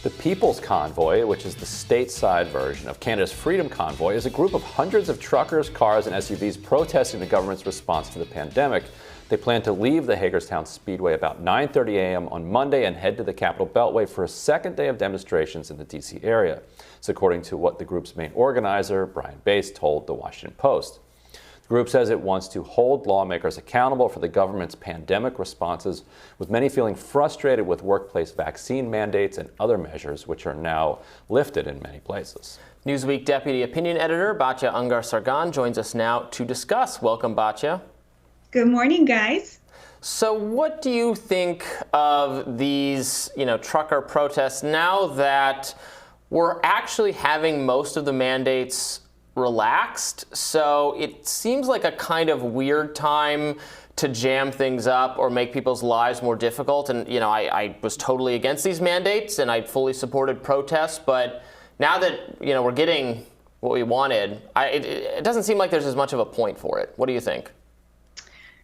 The People's Convoy, which is the stateside version of Canada's Freedom Convoy, is a group of hundreds of truckers, cars, and SUVs protesting the government's response to the pandemic. They plan to leave the Hagerstown Speedway about 9:30 a.m. on Monday and head to the Capitol Beltway for a second day of demonstrations in the D.C. area. It's according to what the group's main organizer, Brian Bass, told the Washington Post. The group says it wants to hold lawmakers accountable for the government's pandemic responses, with many feeling frustrated with workplace vaccine mandates and other measures which are now lifted in many places. Newsweek Deputy Opinion Editor Batya Ungar-Sargon joins us now to discuss. Welcome, Batya. Good morning, guys. So what do you think of these, trucker protests now that we're actually having most of the mandates relaxed? So it seems like a kind of weird time to jam things up or make people's lives more difficult. And, I was totally against these mandates and I fully supported protests. But now that, we're getting what we wanted, it doesn't seem like there's as much of a point for it. What do you think?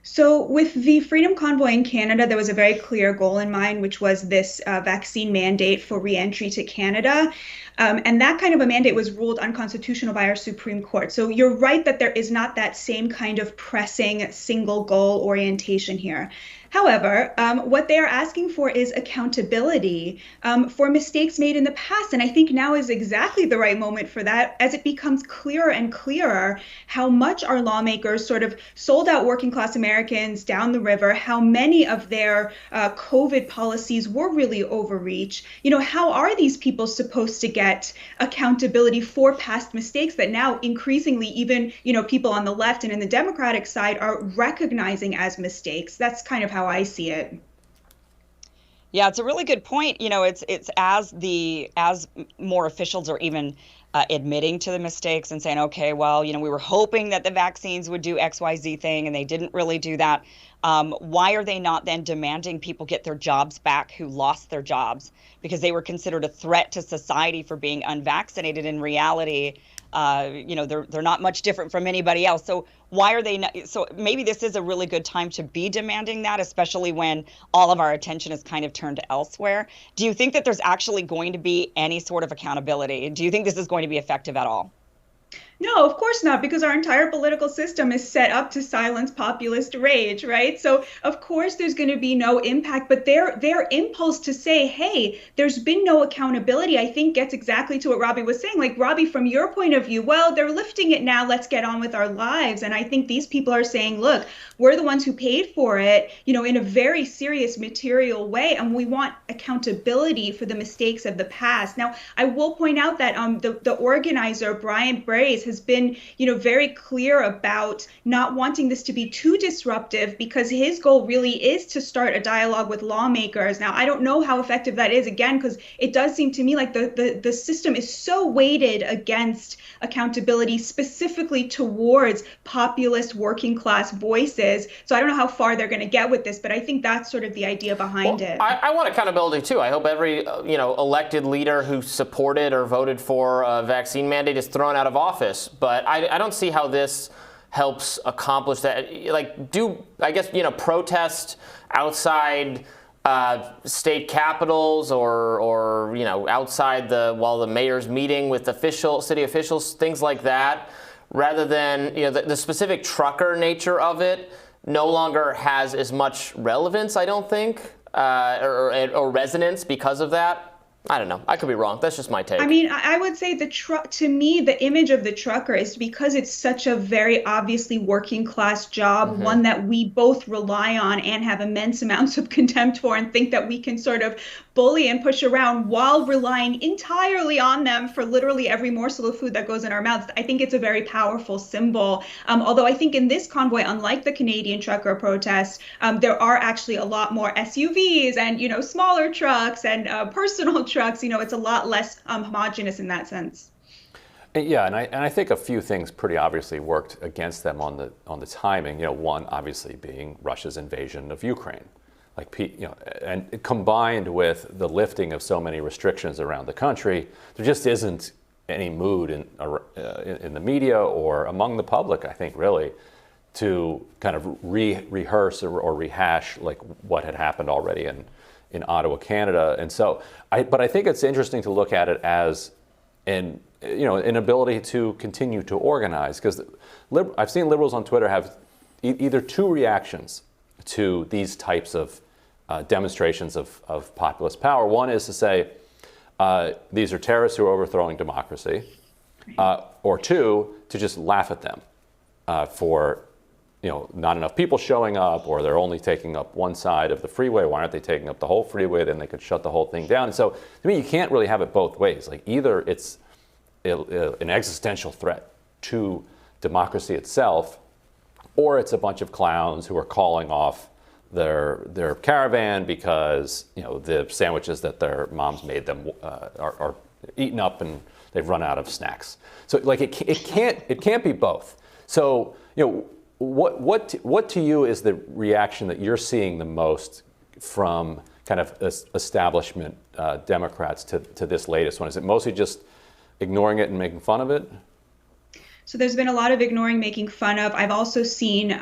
So with the Freedom Convoy in Canada, there was a very clear goal in mind, which was this vaccine mandate for re-entry to Canada. And that kind of a mandate was ruled unconstitutional by our Supreme Court. So you're right that there is not that same kind of pressing single goal orientation here. However, what they are asking for is accountability for mistakes made in the past. And I think now is exactly the right moment for that, as it becomes clearer and clearer how much our lawmakers sort of sold out working class Americans down the river, how many of their COVID policies were really overreach. How are these people supposed to get accountability for past mistakes that now increasingly even, people on the left and in the Democratic side are recognizing as mistakes? That's kind of how I see it. Yeah, it's a really good point. It's as more officials are even admitting to the mistakes and saying, okay, well, we were hoping that the vaccines would do XYZ thing and they didn't really do that. Why are they not then demanding people get their jobs back who lost their jobs because they were considered a threat to society for being unvaccinated? In reality, they're not much different from anybody else. So why are they not? So maybe this is a really good time to be demanding that, especially when all of our attention is kind of turned elsewhere. Do you think that there's actually going to be any sort of accountability? Do you think this is going to be effective at all? No, of course not, because our entire political system is set up to silence populist rage, right? So of course there's going to be no impact, but their impulse to say, hey, there's been no accountability, I think gets exactly to what Robbie was saying. Like, Robbie, from your point of view, well, they're lifting it now, let's get on with our lives. And I think these people are saying, look, we're the ones who paid for it, in a very serious material way, and we want accountability for the mistakes of the past. Now, I will point out that the organizer, Brian Bass, has been, very clear about not wanting this to be too disruptive because his goal really is to start a dialogue with lawmakers. Now, I don't know how effective that is, again, because it does seem to me like the system is so weighted against accountability, specifically towards populist working class voices. So I don't know how far they're going to get with this, but I think that's sort of the idea behind it. I want accountability too. I hope every elected leader who supported or voted for a vaccine mandate is thrown out of office. But I don't see how this helps accomplish that. Protest outside state capitals or outside while the mayor's meeting with city officials, things like that, rather than the specific trucker nature of it no longer has as much relevance, I don't think, or resonance because of that. I don't know. I could be wrong. That's just my take. I mean, I would say to me, the image of the trucker is because it's such a very obviously working class job, one that we both rely on and have immense amounts of contempt for and think that we can sort of bully and push around while relying entirely on them for literally every morsel of food that goes in our mouths. I think it's a very powerful symbol. Although I think in this convoy, unlike the Canadian trucker protests, there are actually a lot more SUVs and, smaller trucks and personal trucks. It's a lot less homogenous in that sense. Yeah, and I think a few things pretty obviously worked against them on the timing. One obviously being Russia's invasion of Ukraine, and combined with the lifting of so many restrictions around the country, there just isn't any mood in the media or among the public, I think, really, to kind of rehearse or rehash like what had happened already in Ottawa, Canada. And so, but I think it's interesting to look at it as an ability to continue to organize, because I've seen liberals on Twitter have either two reactions to these types of demonstrations of populist power. One is to say, these are terrorists who are overthrowing democracy, or two, to just laugh at them for not enough people showing up, or they're only taking up one side of the freeway. Why aren't they taking up the whole freeway? Then they could shut the whole thing down. And so, to me, you can't really have it both ways. Like, either it's an existential threat to democracy itself, or it's a bunch of clowns who are calling off their caravan because the sandwiches that their moms made them are eaten up and they've run out of snacks. So, like, it can't be both. So, what to you is the reaction that you're seeing the most from kind of establishment Democrats to this latest one? Is it mostly just ignoring it and making fun of it? So there's been a lot of ignoring, making fun of. I've also seen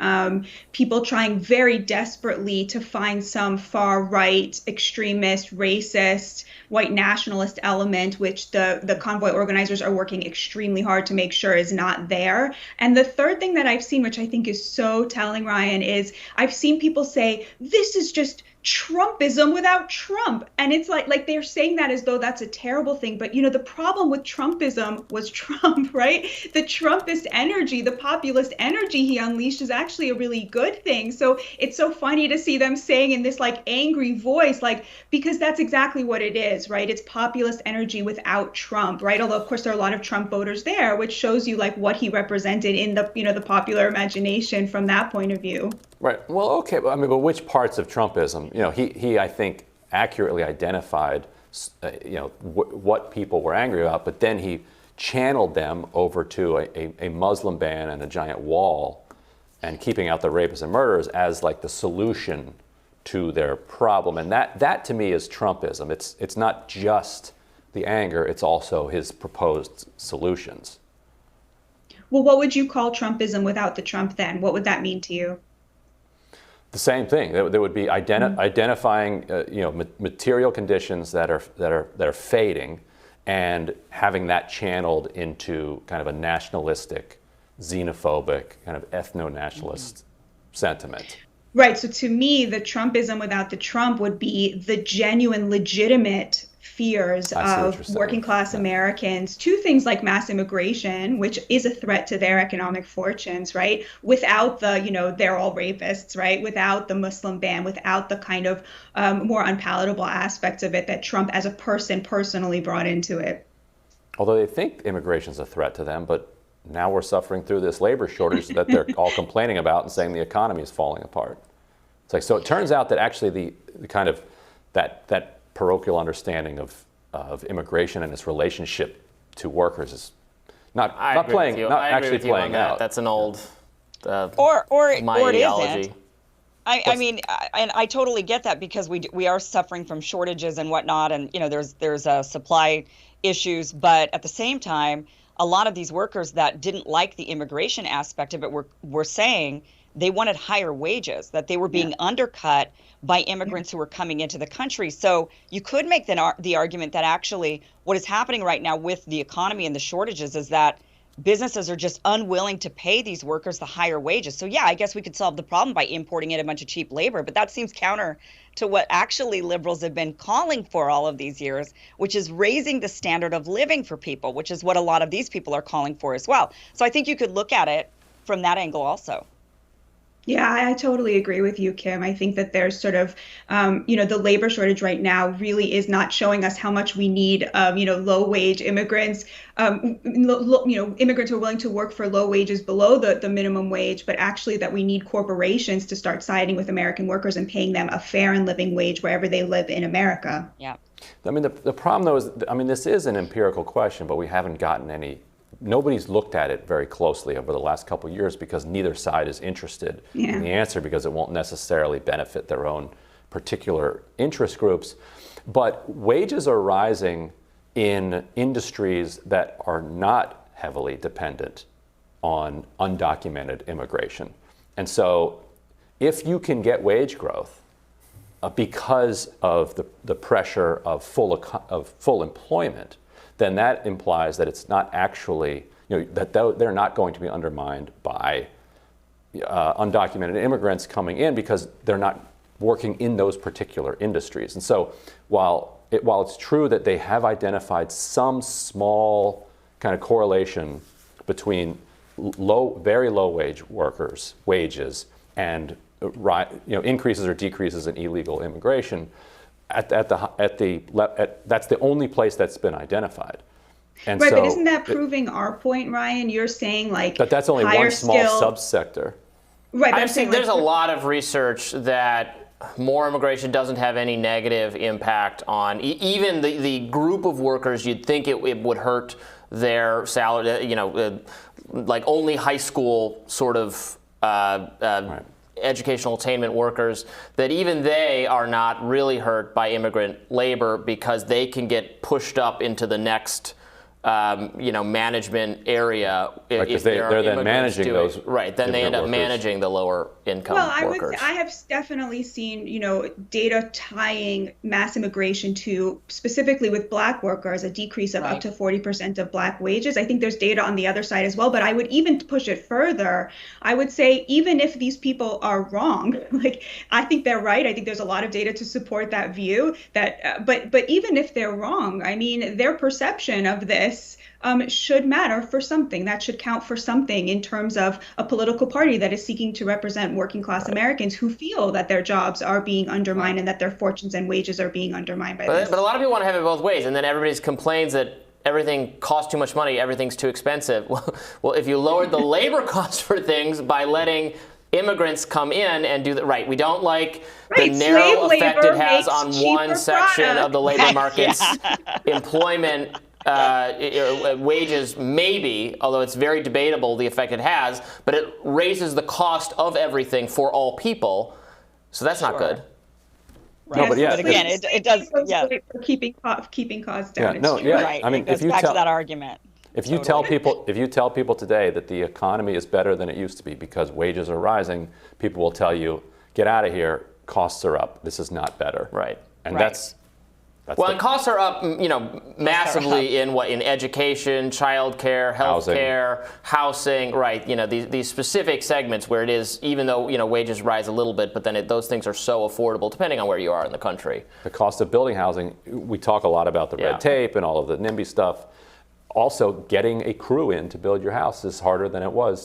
people trying very desperately to find some far-right, extremist, racist, white nationalist element, which the convoy organizers are working extremely hard to make sure is not there. And the third thing that I've seen, which I think is so telling, Ryan, is I've seen people say, this is just Trumpism without Trump. And it's like they're saying that as though that's a terrible thing. But, the problem with Trumpism was Trump, right? The Trumpist energy, the populist energy he unleashed is actually a really good thing. So it's so funny to see them saying in this angry voice, because that's exactly what it is, right? It's populist energy without Trump, right? Although, of course, there are a lot of Trump voters there, which shows you what he represented in the, the popular imagination from that point of view. Right. Well, okay. But which parts of Trumpism? He I think accurately identified, what people were angry about, but then he channeled them over to a Muslim ban and a giant wall, and keeping out the rapists and murderers as the solution to their problem. And that to me is Trumpism. It's not just the anger; it's also his proposed solutions. Well, what would you call Trumpism without the Trump then? What would that mean to you? The same thing. There would be identifying, material conditions that are fading, and having that channeled into kind of a nationalistic, xenophobic, kind of ethno-nationalist sentiment. Right. So to me, the Trumpism without the Trump would be the genuine, legitimate fears of working class Americans to things like mass immigration, which is a threat to their economic fortunes, right? Without the, they're all rapists, right? Without the Muslim ban, without the kind of more unpalatable aspects of it that Trump as a person personally brought into it. Although they think immigration is a threat to them, but now we're suffering through this labor shortage that they're all complaining about and saying the economy is falling apart. It's so it turns out that actually the kind of that parochial understanding of immigration and its relationship to workers is not actually playing out. That's an old or it ideology. Isn't. I mean, and I totally get that, because we are suffering from shortages and whatnot, and there's supply issues, but at the same time, a lot of these workers that didn't like the immigration aspect of it were saying they wanted higher wages, that they were being undercut by immigrants who were coming into the country. So you could make the argument that actually what is happening right now with the economy and the shortages is that businesses are just unwilling to pay these workers the higher wages. So yeah, I guess we could solve the problem by importing in a bunch of cheap labor, but that seems counter to what actually liberals have been calling for all of these years, which is raising the standard of living for people, which is what a lot of these people are calling for as well. So I think you could look at it from that angle also. Yeah, I totally agree with you, Kim. I think that there's sort of, the labor shortage right now really is not showing us how much we need, low-wage immigrants, immigrants who are willing to work for low wages below the minimum wage, but actually that we need corporations to start siding with American workers and paying them a fair and living wage wherever they live in America. Yeah. I mean, the problem, though, is, this is an empirical question, but we haven't gotten any. Nobody's looked at it very closely over the last couple of years because neither side is interested in the answer, because it won't necessarily benefit their own particular interest groups. But wages are rising in industries that are not heavily dependent on undocumented immigration. And so if you can get wage growth, because of the pressure of full employment, then that implies that it's not actually, that they're not going to be undermined by undocumented immigrants coming in because they're not working in those particular industries. And so while it's true that they have identified some small kind of correlation between very low wage workers' wages and increases or decreases in illegal immigration, that's the only place that's been identified. And right, so, but isn't that proving our point, Ryan? You're saying but that's only one small subsector. Right, I think there's a lot of research that more immigration doesn't have any negative impact on even the group of workers you'd think it would hurt their salary, like only high school sort of right. Educational attainment workers, that even they are not really hurt by immigrant labor because they can get pushed up into the next management area. Right, if they're then managing those. Right, then they end up workers. Managing the lower income workers. I have definitely seen, data tying mass immigration to, specifically with Black workers, a decrease of up to 40% of Black wages. I think there's data on the other side as well, but I would even push it further. I would say even if these people are wrong, I think they're right. I think there's a lot of data to support that view. But even if they're wrong, I mean, their perception of this should matter for something. That should count for something in terms of a political party that is seeking to represent working class Americans who feel that their jobs are being undermined and that their fortunes and wages are being undermined by this. But a lot of people want to have it both ways, and then everybody complains that everything costs too much money, everything's too expensive. Well, if you lowered the labor cost for things by letting immigrants come in and do that, right? We don't like the narrow effect it has on one section of the labor market's employment. Wages, maybe, although it's very debatable the effect it has, but it raises the cost of everything for all people. So that's not good. Right. No, but again, it does. Yeah. For keeping costs down. Yeah. No. Yeah. Right. I mean, it goes back to that argument. If you tell people today that the economy is better than it used to be because wages are rising, people will tell you, "Get out of here. Costs are up. This is not better." Right. And that's and costs are up, massively in education, childcare, healthcare, housing, right? These specific segments where it is, even though wages rise a little bit, but then those things are so affordable depending on where you are in the country. The cost of building housing, we talk a lot about the red tape and all of the NIMBY stuff. Also, getting a crew in to build your house is harder than it was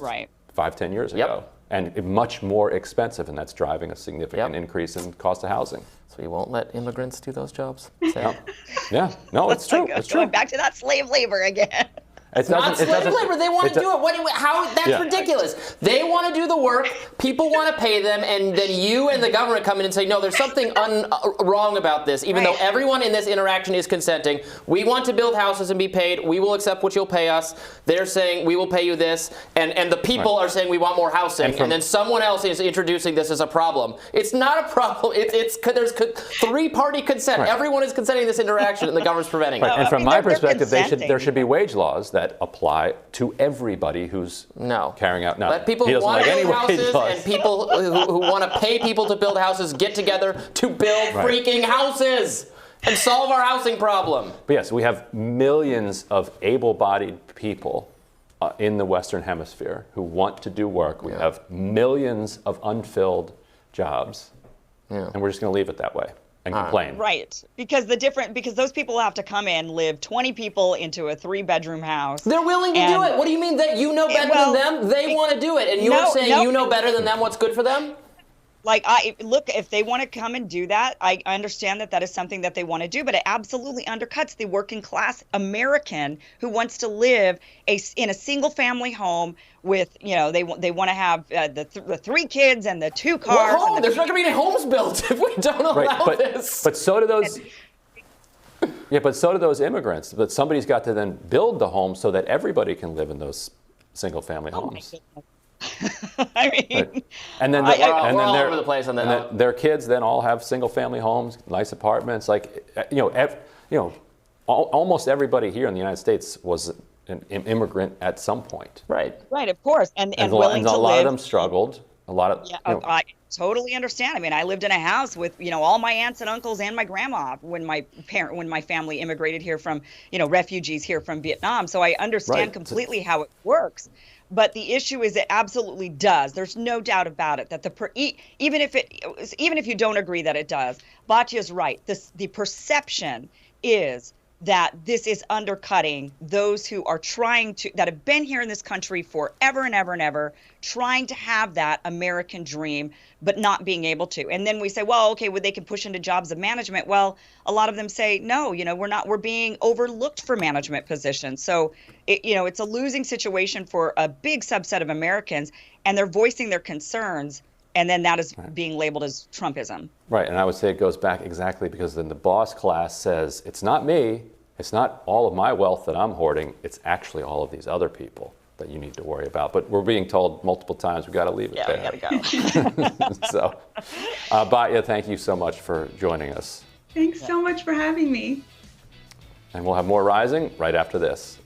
5-10 years ago. And much more expensive, and that's driving a significant increase in cost of housing. So you won't let immigrants do those jobs? Yeah, no, it's true. It's true. Going back to that slave labor again. It's not slave labor. They want to do it. That's ridiculous. They want to do the work. People want to pay them, and then you and the government come in and say, no, there's something wrong about this. Even though everyone in this interaction is consenting, we want to build houses and be paid. We will accept what you'll pay us. They're saying we will pay you this, and the people are saying we want more housing, and then someone else is introducing this as a problem. It's not a problem. There's three-party consent. Everyone is consenting to this interaction, and the government's preventing it. And from my perspective, there should be wage laws that apply to everybody who's carrying out. Let people who want to build houses and people who want to pay people to build houses get together to build freaking houses and solve our housing problem. But yes, we have millions of able-bodied people in the Western Hemisphere who want to do work. We have millions of unfilled jobs, and we're just going to leave it that way and complain. Right, because those people have to come in, live 20 people into a 3-bedroom house. They're willing to do it. What do you mean that you know better than them? They want to do it, and you're saying you know better than them what's good for them? If they want to come and do that, I understand that is something that they want to do, but it absolutely undercuts the working class American who wants to live in a single family home with, they want to have the 3 kids and the 2 cars. There's not going to be any homes built if we don't allow this. But so do those. But so do those immigrants. But somebody's got to then build the home so that everybody can live in those single family homes. I mean, and then all over the place on that. And their kids then all have single-family homes, nice apartments. Almost everybody here in the United States was an immigrant at some point. Right. Right, of course, and willing to live. A lot of them struggled. A lot of totally understand. I mean, I lived in a house with, all my aunts and uncles and my grandma when my family immigrated here from, refugees here from Vietnam. So I understand completely how it works. But the issue is it absolutely does. There's no doubt about it that even if you don't agree that it does, Batya's right. The perception is that this is undercutting those who are that have been here in this country forever and ever and ever, trying to have that American dream, but not being able to. And then we say, well, okay, they can push into jobs of management. Well, a lot of them say, no, we're being overlooked for management positions. So, it's a losing situation for a big subset of Americans, and they're voicing their concerns. And then that is being labeled as Trumpism. Right, and I would say it goes back exactly because then the boss class says, it's not me, it's not all of my wealth that I'm hoarding, it's actually all of these other people that you need to worry about. But we're being told multiple times we got to leave it there. Yeah, we got to go. So, Batya, thank you so much for joining us. Thanks so much for having me. And we'll have more Rising right after this.